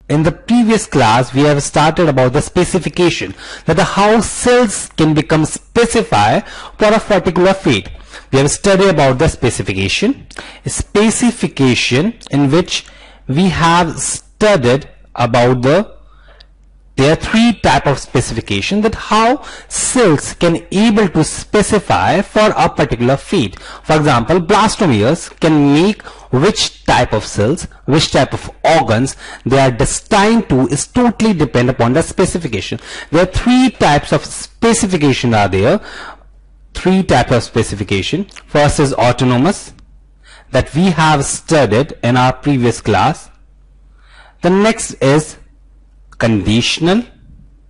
in the previous class we have started about the specification, that how cells can become specified for a particular feed. We have studied about the specification in which we have studied about there are three types of specification, that how cells can able to specify for a particular feed. For example, blastomeres can make which type of cells, which type of organs they are destined to is totally depend upon the specification. There are three types of specification are there. Three types of specification. First is autonomous, that we have studied in our previous class. The next is conditional,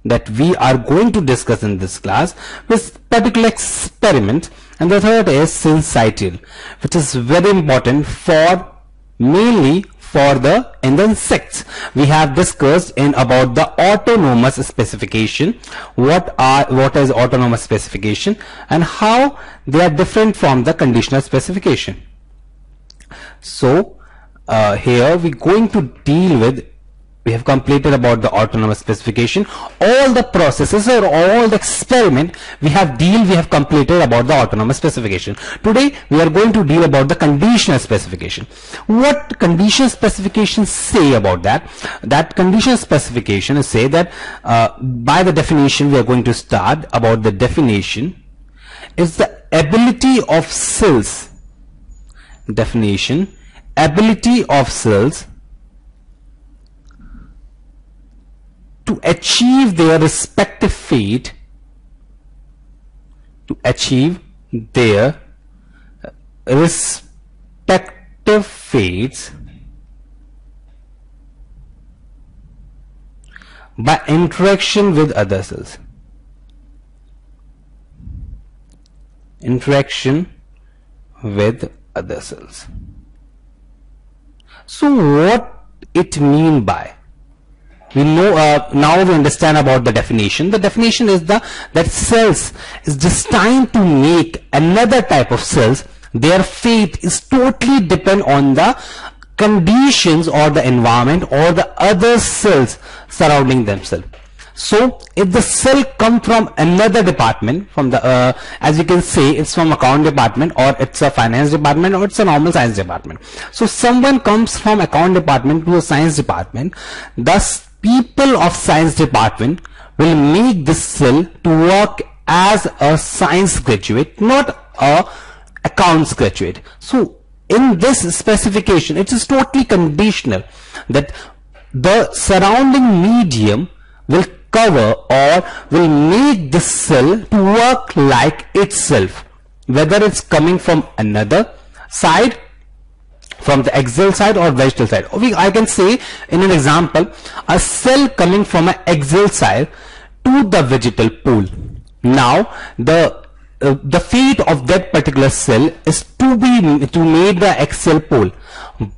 that we are going to discuss in this class with particular experiment. And the third is syncytial, which is very important for mainly for the insects. We have discussed in about the autonomous specification, what is autonomous specification and how they are different from the conditional specification. So here we going to deal with, we have completed about the autonomous specification. All the processes or all the experiment we have completed about the autonomous specification. Today we are going to deal about the conditional specification. What conditional specifications say about that? That conditional specification is say that by the definition we are going to start about the definition is the ability of cells. Definition: ability of cells to achieve their respective fate, by interaction with other cells. So what it mean by? We know now we understand about the definition. The definition is that cells is destined to make another type of cells. Their fate is totally depend on the conditions or the environment or the other cells surrounding themselves. So if the cell come from another department, from the as you can say, it's from account department, or it's a finance department, or it's a normal science department. So someone comes from account department to a science department, thus people of science department will make this cell to work as a science graduate, not a accounts graduate. So in this specification it is totally conditional, that the surrounding medium will cover or will make this cell to work like itself, whether it's coming from another side, from the axial side or vegetal side. I can say in an example, a cell coming from an axial side to the vegetal pole. Now the fate of that particular cell is to make the axial pole,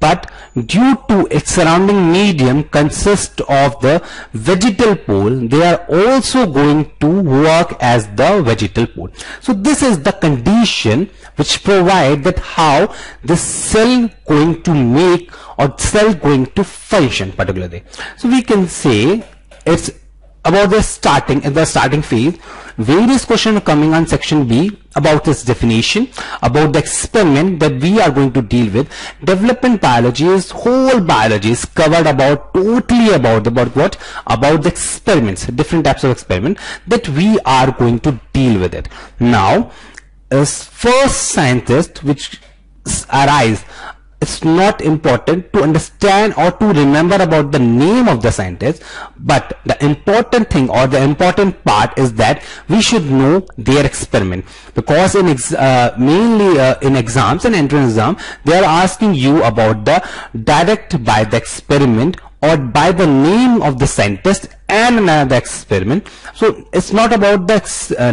but due to its surrounding medium consist of the vegetal pole, they are also going to work as the vegetal pole. So this is the condition which provide that how this cell going to make or cell going to function particularly. So we can say it's about the starting phase. Various questions are coming on section B about this definition, about the experiment that we are going to deal with. Development biology is whole biology is covered about totally about what? About the experiments, different types of experiment that we are going to deal with it. Now, as first scientist which arise, it's not important to understand or to remember about the name of the scientist, but the important thing or the important part is that we should know their experiment, because in mainly in exams and entrance exam they are asking you about the direct by the experiment or by the name of the scientist and another experiment. So it's not about the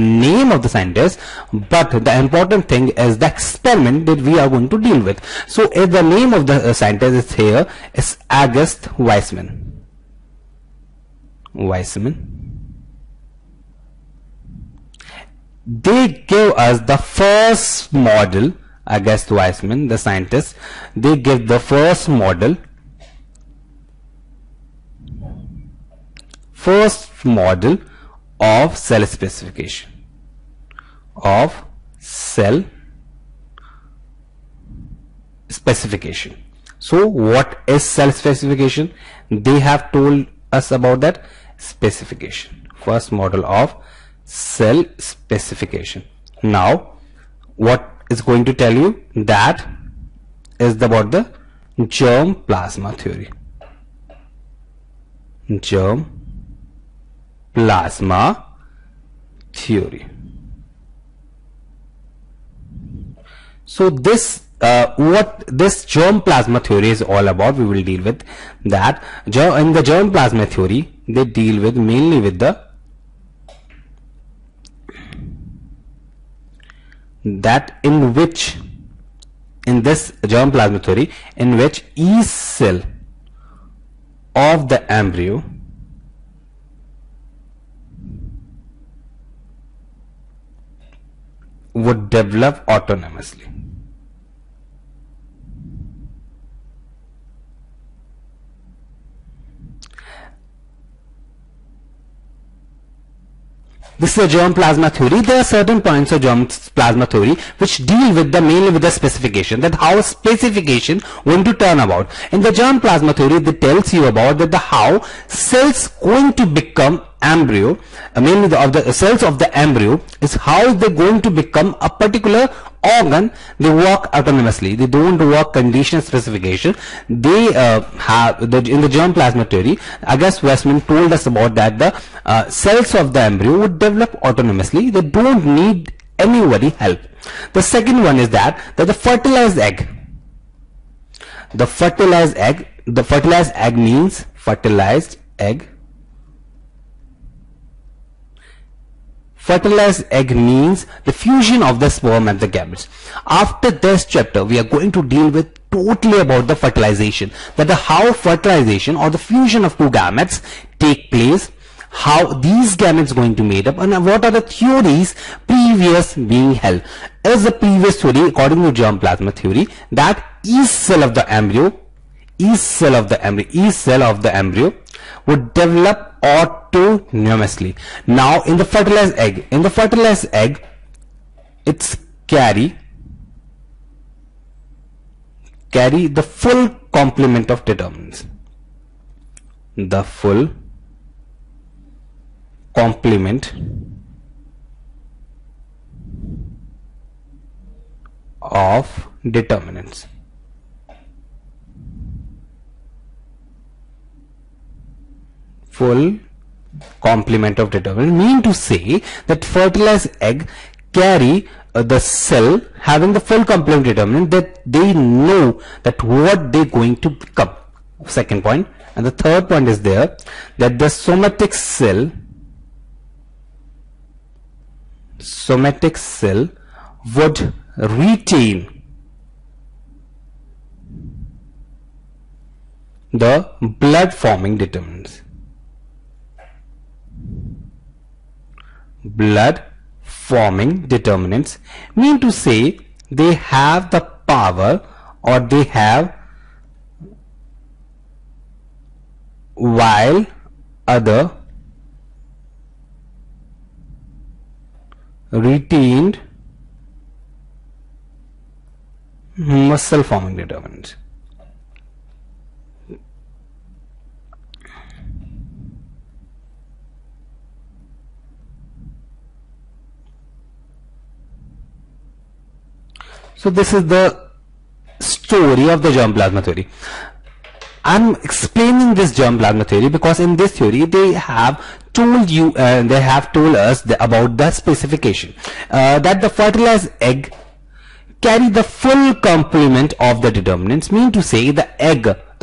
name of the scientist, but the important thing is the experiment that we are going to deal with. So if the name of the scientist is here, is August Weismann. They give us the first model. August Weismann, the scientist, they give the first model first model of cell specification. Of cell specification. So what is cell specification? They have told us about that specification. First model of cell specification. Now what is going to tell you? That is about the germ plasma theory. Germ plasma theory. So this what this germ plasma theory is all about, we will deal with that. In the germ plasma theory, they deal with mainly with the that in which, in this germ plasma theory, in which each cell of the embryo would develop autonomously. This is a germ plasma theory. There are certain points of germ plasma theory which deal with the mainly with the specification, that how specification going to turn about. In the germ plasma theory, it tells you about that the how cells going to become embryo, mainly of the cells of the embryo, is how they're going to become a particular organ. They work autonomously. They don't work condition specification. They have in the germ plasma theory, August Weismann told us about that the cells of the embryo would develop autonomously. They don't need anybody help. The second one is that the fertilized egg. The fertilized egg means fertilized egg. Fertilized egg means the fusion of the sperm and the gametes. After this chapter, we are going to deal with totally about the fertilization, that the how fertilization or the fusion of two gametes take place, how these gametes going to made up, and what are the theories previous being held. As the previous theory, according to germ plasma theory, that each cell of the embryo would develop autonomously. Now in the fertilized egg, it's carry the full complement of determinants. The full complement of determinants. Full complement of determinant mean to say that fertilized egg carry the cell having the full complement determinant, that they know that what they going to become. Second point. And the third point is there, that the somatic cell would retain the blood forming determinants. Blood forming determinants mean to say they have the power, or they have, while other retained muscle forming determinants. So this is the story of the germ plasma theory. I'm explaining this germ plasma theory because in this theory they have told you, they have told us about the specification, that the fertilized egg carry the full complement of the determinants. Mean to say the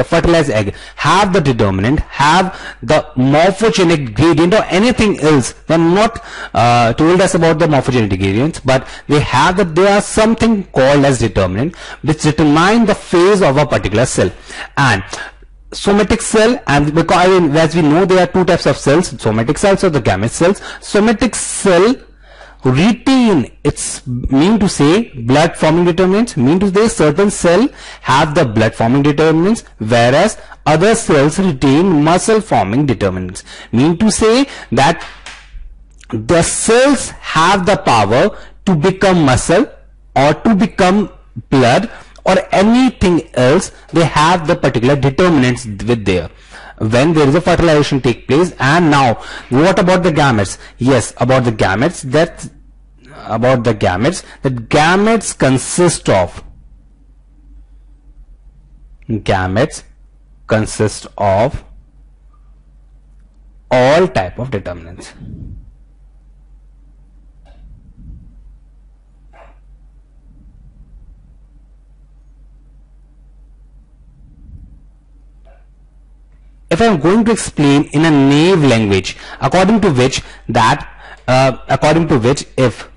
fertilized egg have the determinant, have the morphogenic gradient or anything else. They are not told us about the morphogenic gradients, but they have that there are something called as determinant which determine the phase of a particular cell. And somatic cell, and because as we know there are two types of cells, somatic cells or the gamete cells. Somatic cell retain its, mean to say blood forming determinants, mean to say certain cell have the blood forming determinants, whereas other cells retain muscle forming determinants, mean to say that the cells have the power to become muscle or to become blood or anything else. They have the particular determinants with there when there is a fertilization take place. And now what about the gametes? Yes, about the gametes, that gametes consist of all type of determinants. If I am going to explain in a naive language, according to which if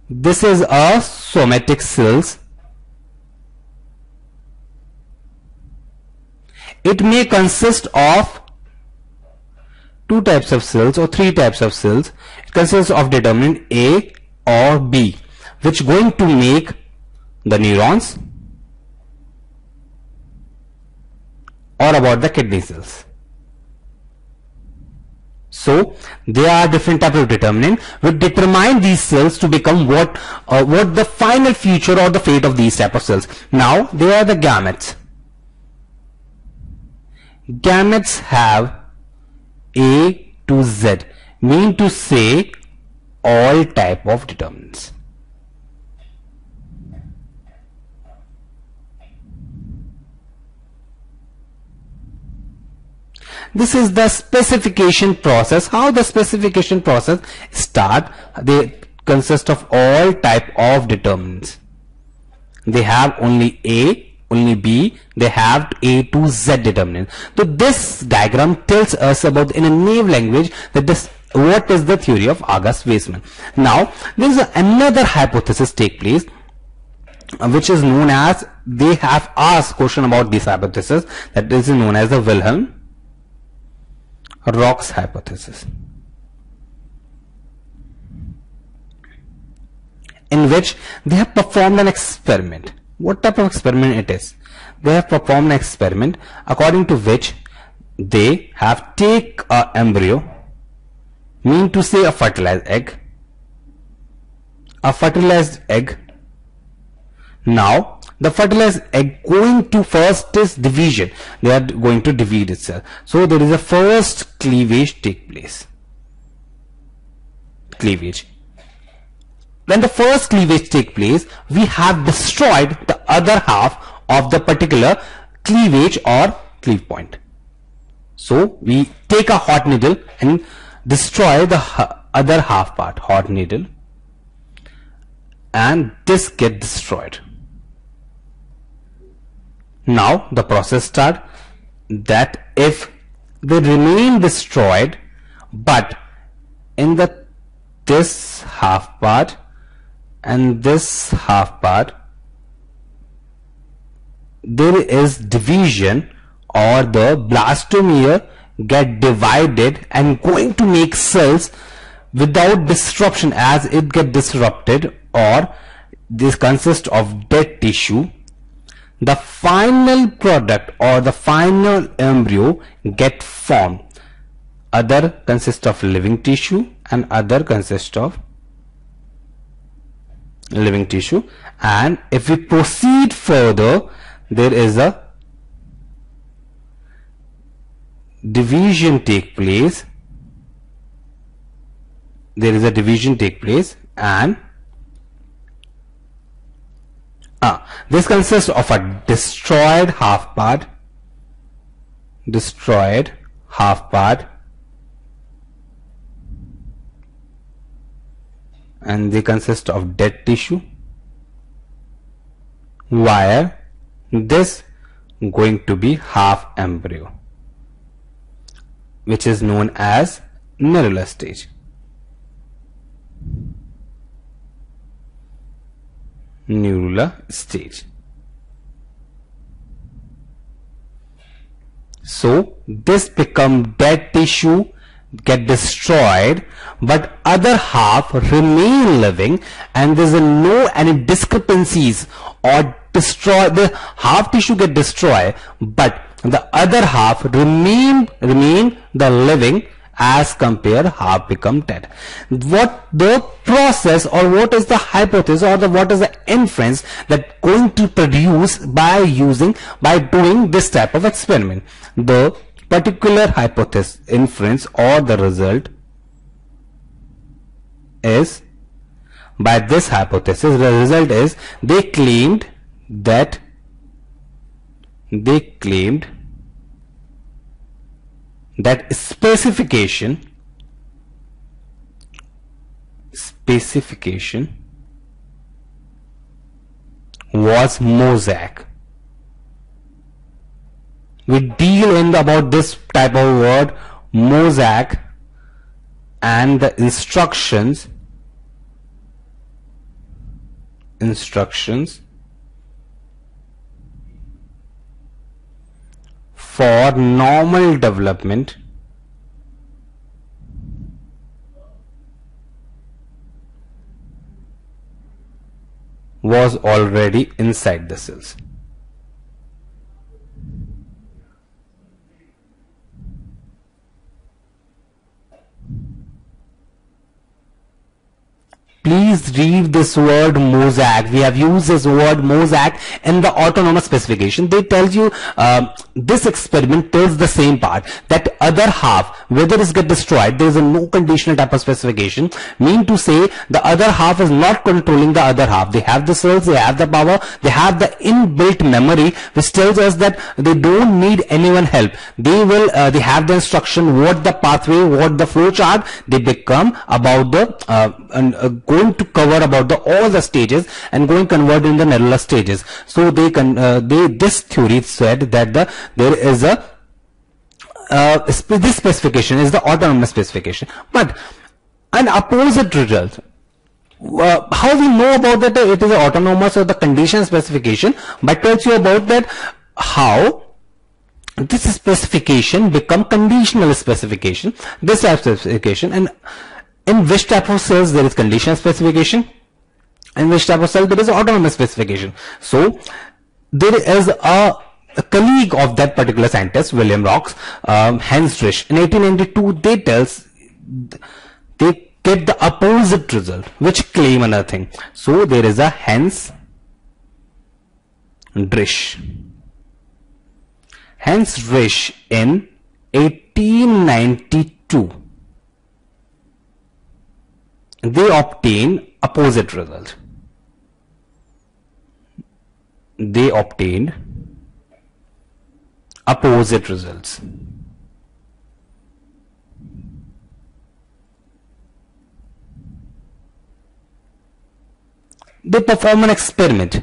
this is a somatic cells, it may consist of two types of cells or three types of cells. It consists of determinant A or B, which going to make the neurons, or about the kidney cells. So there are different types of determinant which determine these cells to become what the final future or the fate of these type of cells. Now there are the gametes. Gametes have A to Z, mean to say all type of determinants. This is the specification process. How the specification process start? They consist of all type of determinants. They have only A, only B, they have A to Z determinant. So this diagram tells us about, in a naive language, that what is the theory of August-Weismann. Now there is another hypothesis take place, which is known as, they have asked question about this hypothesis, that is known as the Wilhelm Rock's hypothesis, in which they have performed an experiment. What type of experiment it is? They have performed an experiment according to which they have take a embryo, mean to say a fertilized egg. Now the fertilized egg going to first is division. They are going to divide itself. So there is a first cleavage take place. When the first cleavage take place, we have destroyed the other half of the particular cleavage or cleave point. So we take a hot needle and destroy the other half part, hot needle, and this get destroyed. Now the process start, that if they remain destroyed, but in this half part and this half part there is division, or the blastomere get divided and going to make cells without disruption. As it get disrupted, or this consists of dead tissue, the final product or the final embryo get formed. Other consist of living tissue and other consist of living tissue. And if we proceed further, there is a division take place. And this consists of a destroyed half part, and they consist of dead tissue, while this going to be half embryo, which is known as nerular stage. So this become dead tissue get destroyed, but other half remain living, and there's no any discrepancies or destroy, the half tissue get destroyed, but the other half remain the living, as compared half become dead. What the process, or what is the hypothesis, or what is the inference that going to produce by doing this type of experiment? The particular hypothesis, inference, or the result is, by this hypothesis, the result is they claimed that specification was mosaic. We deal in about this type of word mosaic, and the instructions for normal development was already inside the cells. Please read this word mosaic. We have used this word mosaic in the autonomous specification. They tell you this experiment tells the same part, that other half, whether it get destroyed, there is a no conditional type of specification. Mean to say the other half is not controlling the other half. They have the cells, they have the power, they have the inbuilt memory, which tells us that they don't need anyone help. They will they have the instruction, what the pathway, what the flow chart. They become about the going to cover about all the stages and going convert in the Nerula stages. So this theory said that there is a this specification is the autonomous specification, but an opposite result. How we know about that it is autonomous or the condition specification? But tells you about that how this specification become conditional specification, this type of specification, and in which type of cells there is conditional specification, in which type of cell there is autonomous specification. So there is a colleague of that particular scientist, William Rocks, Hans Risch, in 1892, they get the opposite result, which claim another thing. So there is a Hans Risch. Hans Risch in 1892, they obtain opposite result. They obtained opposite results. They perform an experiment.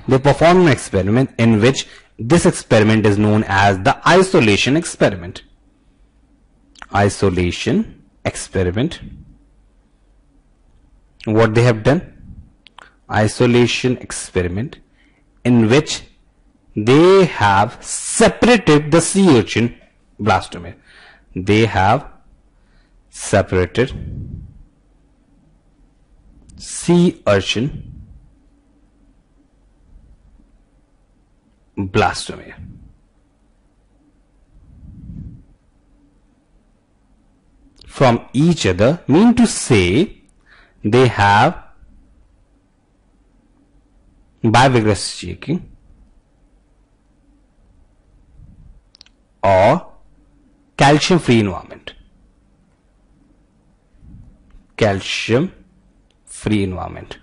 In which this experiment is known as the isolation experiment. Isolation experiment. What they have done? Isolation experiment in which they have separated the sea urchin blastomere. They have separated sea urchin blastomere from each other. Mean to say they have, by vigorous shaking or calcium free environment. Calcium free environment.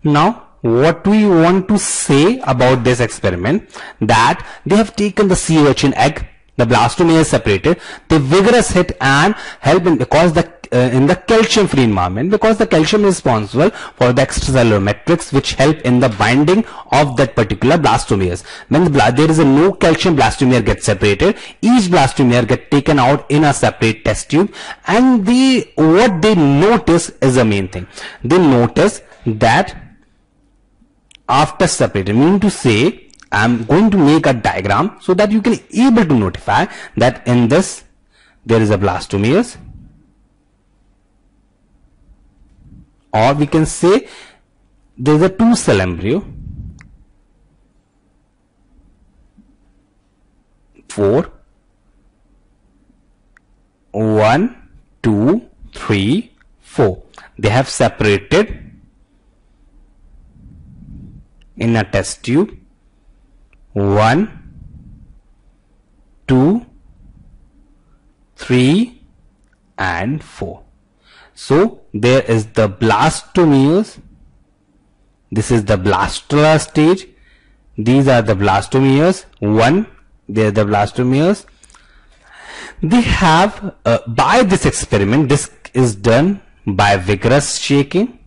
Now what we want to say about this experiment, that they have taken the sea urchin egg, the blastomere is separated, they vigorous hit and help in, because in the calcium free environment, because the calcium is responsible for the extracellular matrix which help in the binding of that particular blastomeres. When there is a no calcium, blastomere gets separated, each blastomere get taken out in a separate test tube, and what they notice is the main thing. They notice that after separating, meaning to say I'm going to make a diagram so that you can able to notify that in this there is a blastomeres, or we can say there is a 2-cell embryo, 4, 1, 2, 3, 4. They have separated in a test tube. 1, 2, 3 and 4. So there is the blastomeres. This is the blastolar stage. These are the blastomeres. 1, they are the blastomeres. They have by this experiment, this is done by vigorous shaking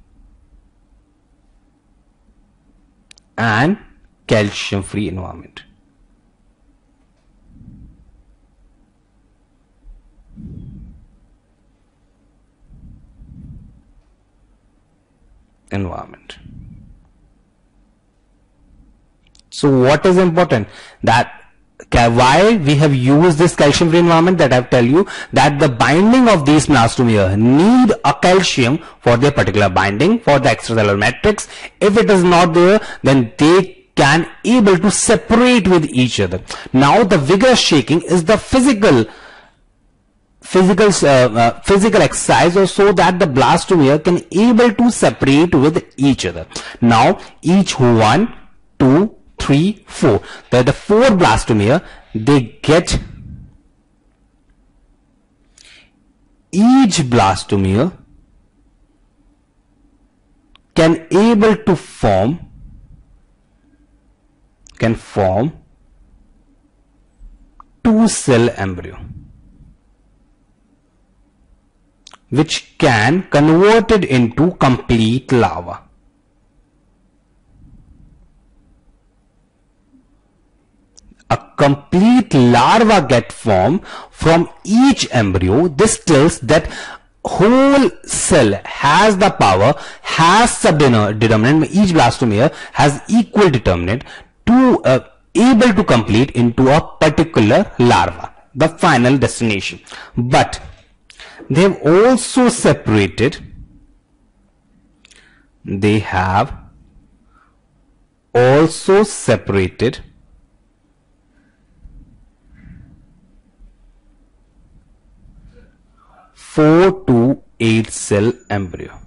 and calcium free environment. So what is important, that why we have used this calcium free environment, that I tell you that the binding of these blastomere need a calcium for their particular binding for the extracellular matrix. If it is not there, then they can able to separate with each other. Now the vigorous shaking is the physical exercise, or so that the blastomere can able to separate with each other. Now each 1, 2, 3, 4. The 4 blastomere, they get, each blastomere can able to form 2-cell embryo, which can convert it into complete larva. A complete larva get formed from each embryo. This tells that whole cell has the power, has subdeterminant, each blastomere has equal determinant to able to complete into a particular larva, the final destination. But they have also separated, they have also separated 4 to 8 cell embryo.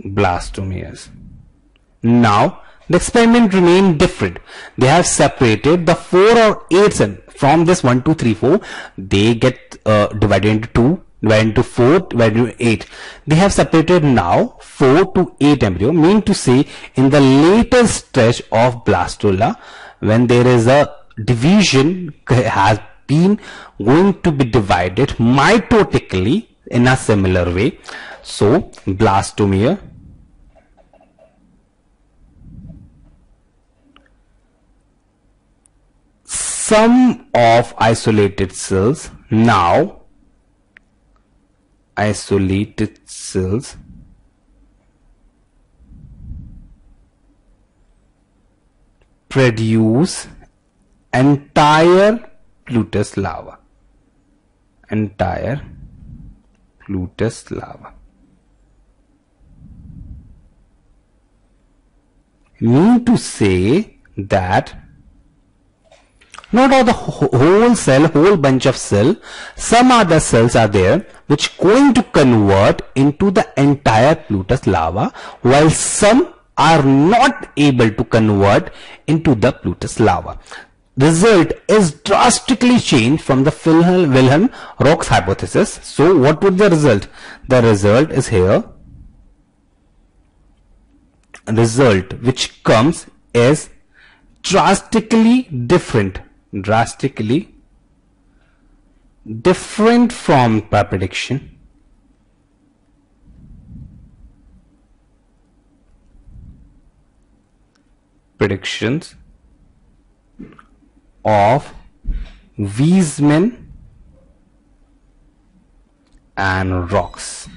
Blastomeres. Now the experiment remained different. They have separated the 4 or 8 cell from this 1, 2, 3, 4. They get divided into 2, divided into 4, divided into 8. They have separated now 4 to 8 embryo, mean to say in the later stage of blastula, when there is a division has been going to be divided mitotically in a similar way. So blastomere sum of isolated cells, now isolated cells produce entire Plutus larva. Entire Plutus larva. Mean to say that not all the whole cell, whole bunch of cell, some other cells are there which going to convert into the entire Plutus larva, while some are not able to convert into the Plutus larva. Result is drastically changed from the Wilhelm-Rox hypothesis. So what would the result? The result is here. Result which comes is drastically different from our prediction. Predictions of Weizmann and Rox.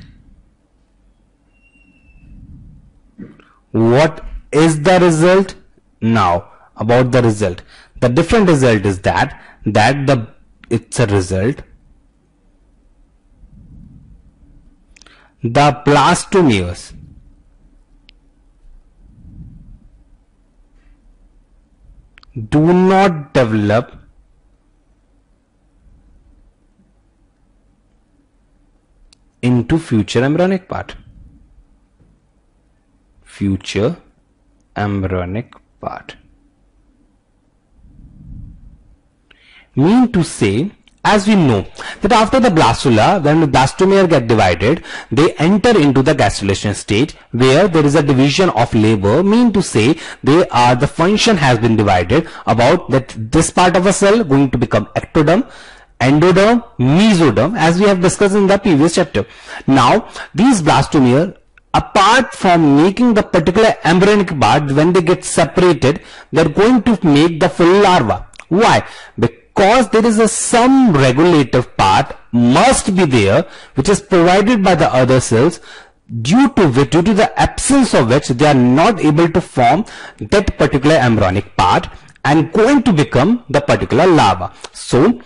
What is the result? Now about the result. The different result is that it's a result. The blastomeres do not develop into future embryonic part. Future embryonic part. Mean to say, as we know that after the blastula, when the blastomere get divided, they enter into the gastrulation stage where there is a division of labor. Mean to say, the function has been divided about that this part of a cell going to become ectoderm, endoderm, mesoderm, as we have discussed in the previous chapter. Now these blastomere, apart from making the particular embryonic part, when they get separated, they are going to make the full larva. Why? Because there is some regulative part must be there, which is provided by the other cells, due to the absence of which they are not able to form that particular embryonic part and going to become the particular larva. So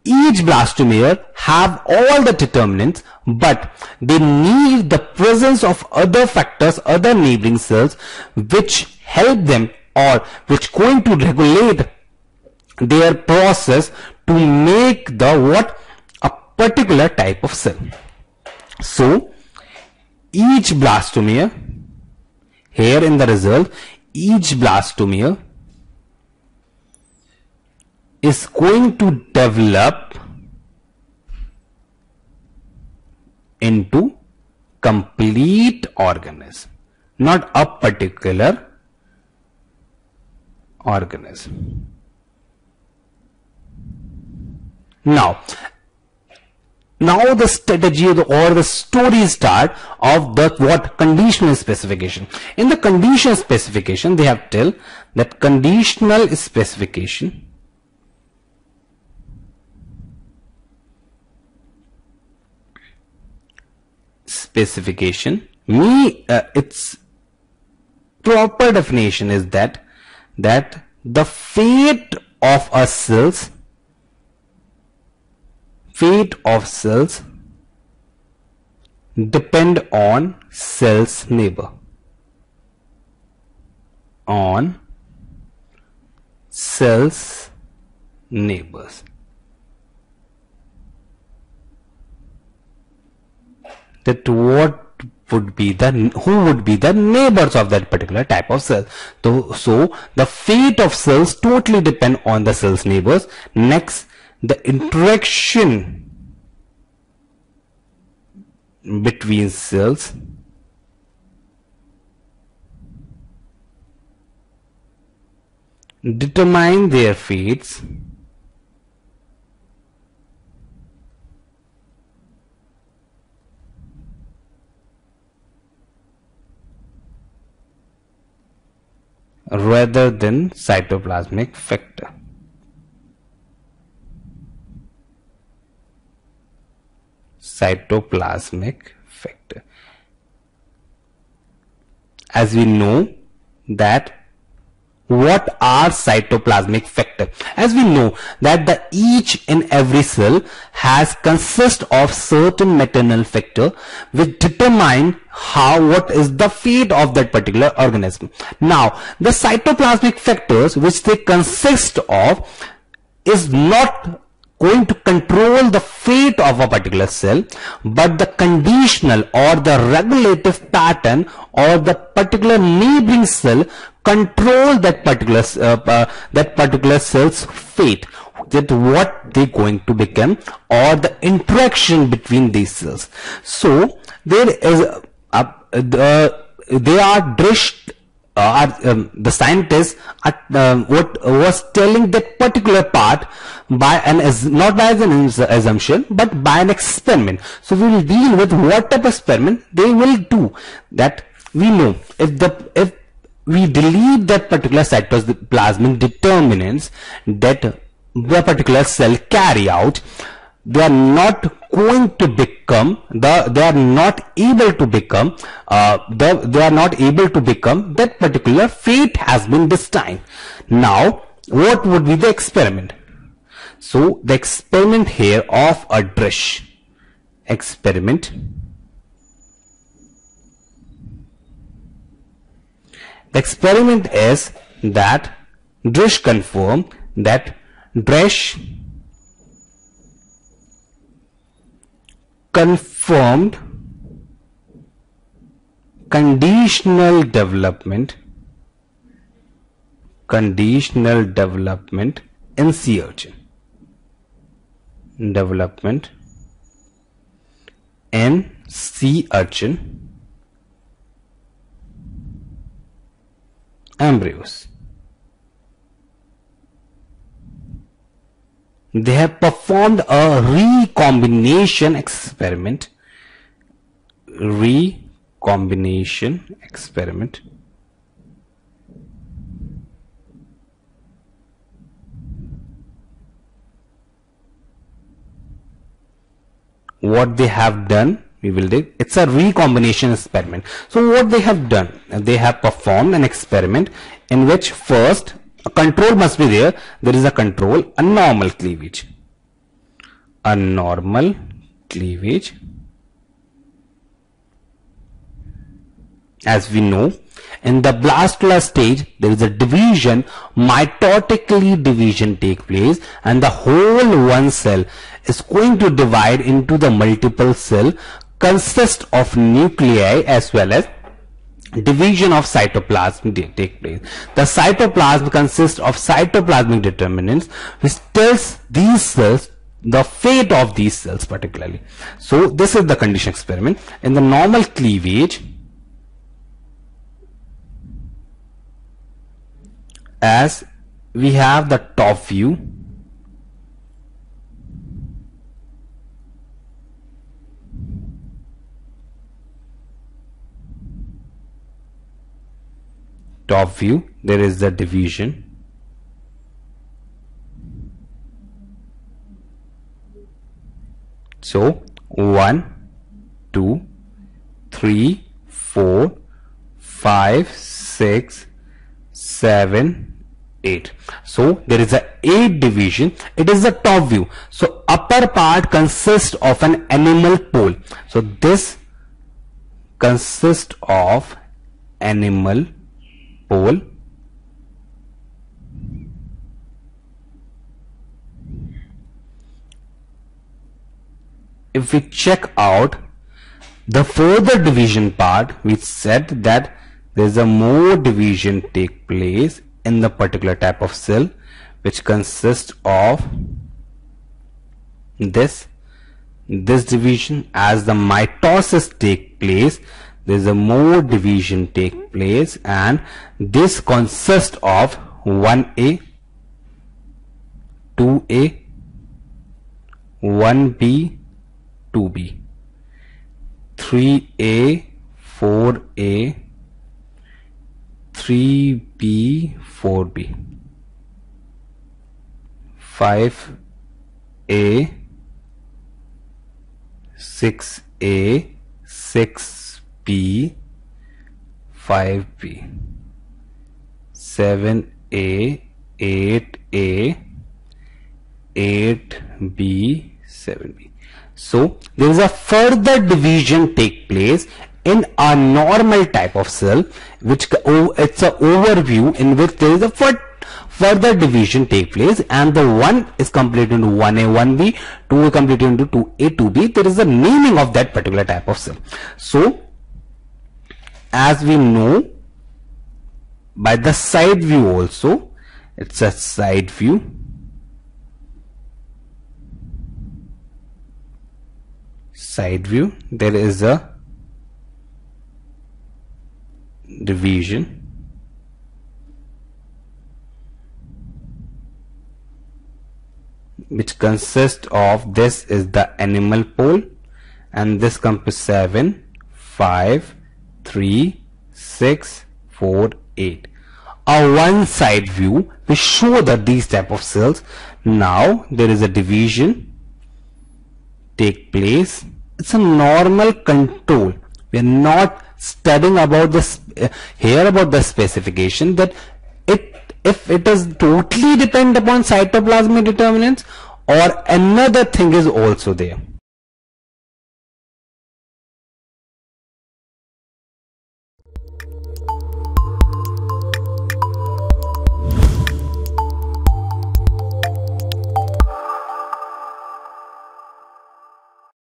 each blastomere have all the determinants, but they need the presence of other factors, other neighboring cells, which help them or which going to regulate their process to make a particular type of cell. So each blastomere, here in the result, each blastomere is going to develop into complete organism, not a particular organism. Now the strategy or the story start of the conditional specification. In the conditional specification, they have tell that conditional specification its proper definition is that the fate of cells depend on cells neighbor, on cells neighbors. That who would be the neighbors of that particular type of cell. So the fate of cells totally depend on the cell's neighbors. Next, the interaction between cells determine their fates rather than cytoplasmic factor. Cytoplasmic factor. As we know that what are cytoplasmic factor? As we know that each and every cell consists of certain maternal factor which determine what is the fate of that particular organism. Now the cytoplasmic factors which they consist of is not going to control the fate of a particular cell, but the conditional or the regulative pattern or the particular neighboring cell control that particular cell's fate, that what they going to become or the interaction between these cells. So there is they are dished. The scientists what was telling that particular part by not by an assumption but by an experiment. So we will deal with what type of experiment they will do. That we know if we delete that particular cytoplasmic determinants that the particular cell carry out, they are not going to become they are not able to become that particular fate has been destined. Now what would be the experiment? So the experiment here of a Drish experiment, the experiment is that Drish confirmed that Drish confirmed conditional development in sea urchin. Development in sea urchin embryos. They have performed a recombination experiment. What they have done, it's a recombination experiment. So what they have done, they have performed an experiment in which first a control must be there. There is a control, a normal cleavage. As we know, in the blastula stage, there is a division, mitotically division take place, and the whole one cell is going to divide into the multiple cell, consist of nuclei as well as division of cytoplasm take place. The cytoplasm consists of cytoplasmic determinants, which tells these cells the fate of these cells particularly. So this is the condition experiment. In the normal cleavage, as we have the top view, there is the division. So 1, 2, 3, 4, 5, 6, 7, 8. So there is a 8 division. It is the top view. So upper part consists of an animal pole. So this consists of animal pole. If we check out the further division part, we said that there is a more division take place in the particular type of cell, which consists of this division. As the mitosis take place, there is a more division take place, and this consists of 1A, 2A, 1B, 2B, 3A, 4A, 3B, 4B, 5A, 6A, 6B, 5B, 7A, 8A, 8B, 7B. So there is a further division take place in a normal type of cell, which it's an overview in which there is a further division take place, and the 1 is completed into 1A, 1B, 2 is completed into 2A, 2B. There is a naming of that particular type of cell. So as we know by the side view also, it's a side view. There is a division, which consists of, this is the animal pole, and this comes to 7, 5, 3, 6, 4, 8. A one side view will show that these type of cells. Now there is a division take place. It's a normal control. We are not studying about this here about the specification that if it is totally depend upon cytoplasmic determinants or another thing is also there.